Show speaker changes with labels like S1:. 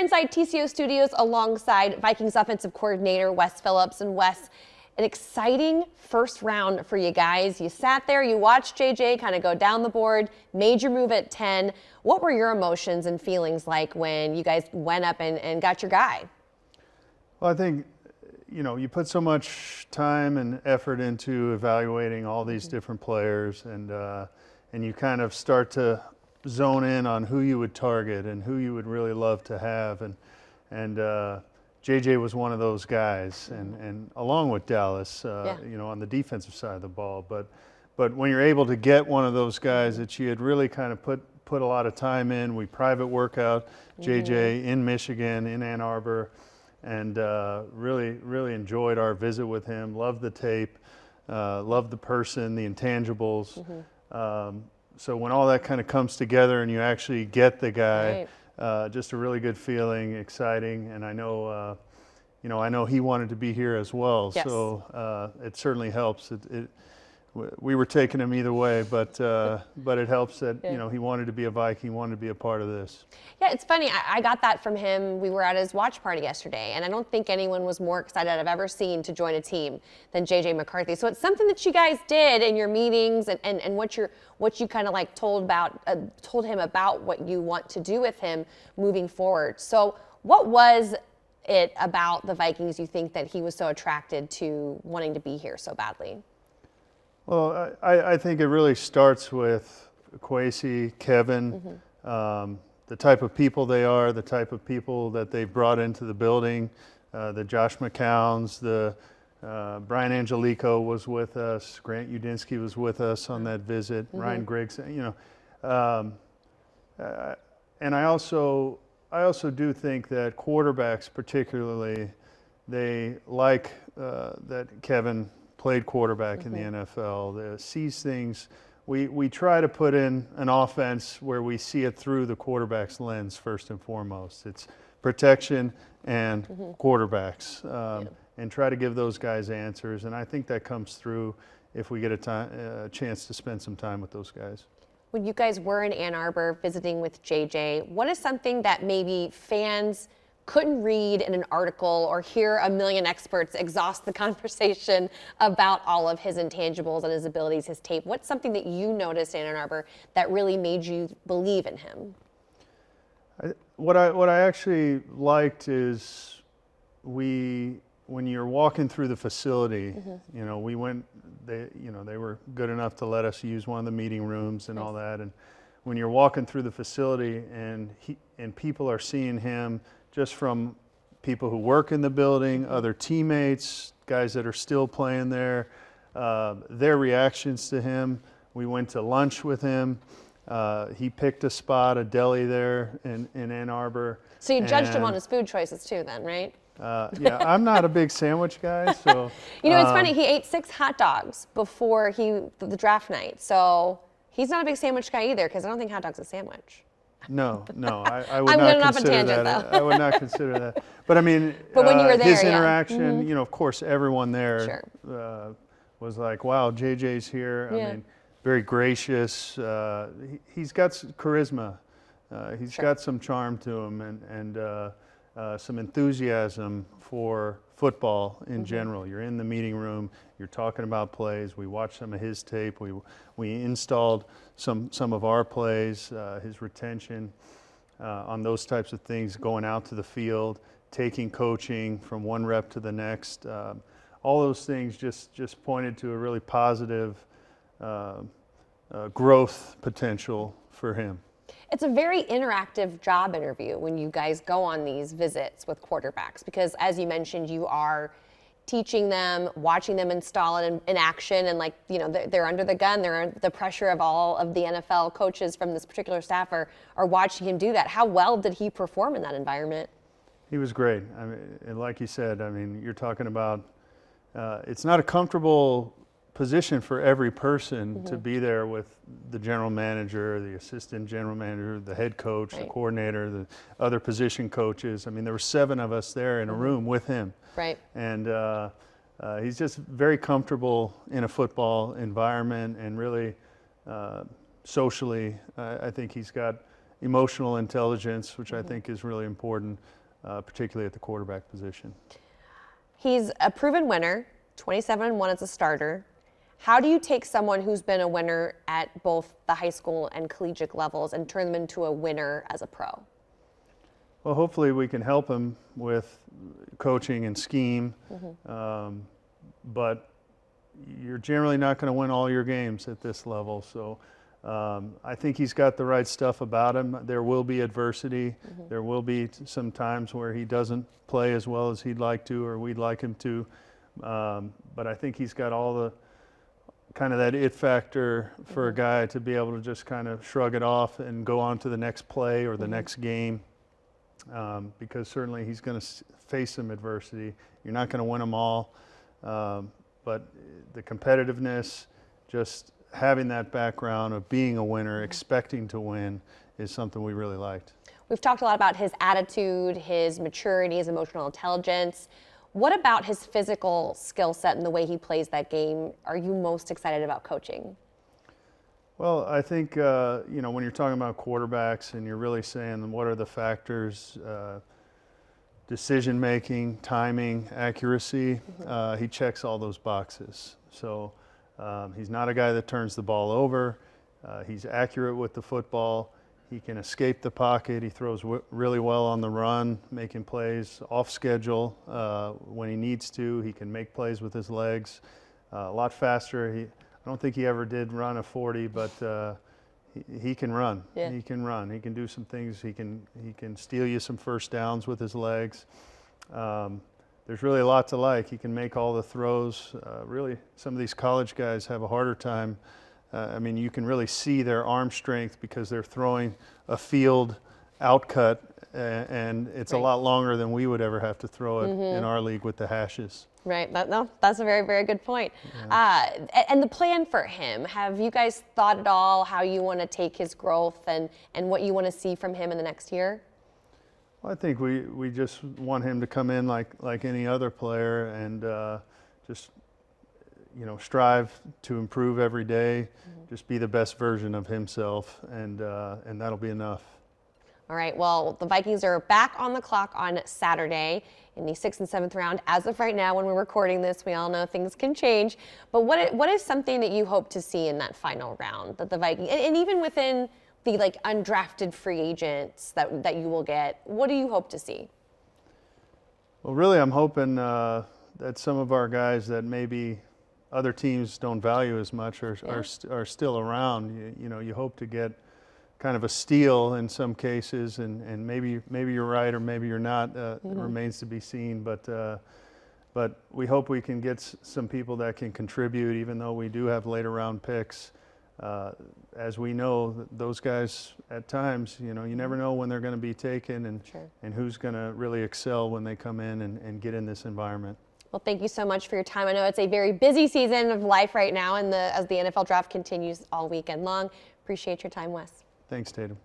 S1: inside TCO Studios alongside Vikings Offensive Coordinator Wes Phillips. And Wes, an exciting first round for you guys. You sat there, you watched J.J. kind of go down the board, made your move at 10. What were your emotions and feelings like when you guys went up and got your guy?
S2: Well, I think, you put so much time and effort into evaluating all these different players, and you kind of start to zone in on who you would target and who you would really love to have. And J.J. was one of those guys, and along with Dallas, on the defensive side of the ball. But when you're able to get one of those guys that you had really kind of put a lot of time in, we private workout J.J. in Michigan, in Ann Arbor, and really enjoyed our visit with him. Loved the tape, loved the person, the intangibles. So when all that kind of comes together and you actually get the guy, just a really good feeling, exciting, and I know he wanted to be here as well.
S1: Yes.
S2: So it certainly helps. We were taking him either way, but it helps that he wanted to be a Viking, wanted to be a part of this.
S1: Yeah, it's funny. I got that from him. We were at his watch party yesterday, and I don't think anyone was more excited I've ever seen to join a team than J.J. McCarthy. So it's something that you guys did in your meetings and what you kind of like told him about what you want to do with him moving forward. So what was it about the Vikings you think that he was so attracted to wanting to be here so badly?
S2: Well, I think it really starts with Kwesi, Kevin, the type of people they are, the type of people that they've brought into the building, the Josh McCowns, the Brian Angelico was with us, Grant Udinsky was with us on that visit, Ryan Griggs, and I also do think that quarterbacks particularly, they like that Kevin played quarterback in the NFL, sees things. We try to put in an offense where we see it through the quarterback's lens first and foremost. It's protection and quarterbacks, and try to give those guys answers. And I think that comes through if we get a chance to spend some time with those guys.
S1: When you guys were in Ann Arbor visiting with J.J., what is something that maybe fans couldn't read in an article or hear a million experts exhaust the conversation about all of his intangibles and his abilities, his tape? What's something that you noticed in Ann Arbor that really made you believe in him?
S2: What I actually liked is when you're walking through the facility, we went, they were good enough to let us use one of the meeting rooms and all that. And when you're walking through the facility and people are seeing him just from people who work in the building, other teammates, guys that are still playing there, their reactions to him. We went to lunch with him. He picked a spot, a deli there in Ann Arbor.
S1: So you judged him on his food choices too then, right?
S2: Yeah, I'm not a big sandwich guy, so.
S1: It's funny, he ate 6 hot dogs before the draft night. So he's not a big sandwich guy either, because I don't think hot dog's a sandwich.
S2: No, I would not consider that. I would not consider that. But I mean,
S1: but when you were there,
S2: his interaction, of course, everyone there was like, wow, JJ's here. I mean, very gracious. He's got charisma. He's got some charm to him and some enthusiasm for football in general. You're in the meeting room, you're talking about plays. We watched some of his tape. We installed some of our plays, his retention on those types of things, going out to the field, taking coaching from one rep to the next. All those things just pointed to a really positive growth potential for him.
S1: It's a very interactive job interview when you guys go on these visits with quarterbacks, because as you mentioned, you are teaching them, watching them install it in action, and they're under the gun, they're under the pressure of all of the NFL coaches from this particular staff are watching him do that. How well did he perform in that environment?
S2: He was great. I mean, and like you said, I mean, you're talking about it's not a comfortable position for every person to be there with the general manager, the assistant general manager, the head coach, the coordinator, the other position coaches. I mean, there were 7 of us there in a room with him.
S1: Right.
S2: And he's just very comfortable in a football environment, and really socially, I think he's got emotional intelligence, which I think is really important, particularly at the quarterback position.
S1: He's a proven winner, 27-1 as a starter. How do you take someone who's been a winner at both the high school and collegiate levels and turn them into a winner as a pro?
S2: Well, hopefully we can help him with coaching and scheme, but you're generally not going to win all your games at this level. So I think he's got the right stuff about him. There will be adversity. There will be some times where he doesn't play as well as he'd like to or we'd like him to. But I think he's got all the kind of that it factor for a guy to be able to just kind of shrug it off and go on to the next play or the next game. Because certainly he's going to face some adversity. You're not going to win them all. But the competitiveness, just having that background of being a winner, expecting to win, is something we really liked.
S1: We've talked a lot about his attitude, his maturity, his emotional intelligence. What about his physical skill set and the way he plays that game are you most excited about coaching?
S2: Well, I think, when you're talking about quarterbacks and you're really saying what are the factors, decision-making, timing, accuracy, he checks all those boxes. So he's not a guy that turns the ball over. He's accurate with the football. He can escape the pocket. He throws really well on the run, making plays off schedule when he needs to. He can make plays with his legs a lot faster. I don't think he ever did run a 40, but he can run. Yeah. He can run. He can do some things. He can steal you some first downs with his legs. There's really a lot to like. He can make all the throws. Really, some of these college guys have a harder time. You can really see their arm strength because they're throwing a field outcut, and it's a lot longer than we would ever have to throw it in our league with the hashes.
S1: Right. That's a very, very good point. Yeah. And the plan for him, have you guys thought at all how you want to take his growth and what you want to see from him in the next year?
S2: Well, I think we just want him to come in like any other player and just strive to improve every day, just be the best version of himself, and that'll be enough.
S1: All right, well, the Vikings are back on the clock on Saturday in the 6th and 7th round. As of right now, when we're recording this, we all know things can change. But what is something that you hope to see in that final round that the Vikings, and even within the undrafted free agents that you will get, what do you hope to see?
S2: Well, really, I'm hoping that some of our guys that maybe other teams don't value as much are still around. You hope to get kind of a steal in some cases, and maybe you're right or maybe you're not. It remains to be seen. But we hope we can get some people that can contribute, even though we do have later round picks. As we know, those guys at times, you never know when they're going to be taken and who's going to really excel when they come in and get in this environment.
S1: Well, thank you so much for your time. I know it's a very busy season of life right now as the NFL draft continues all weekend long. Appreciate your time, Wes.
S2: Thanks, Tatum.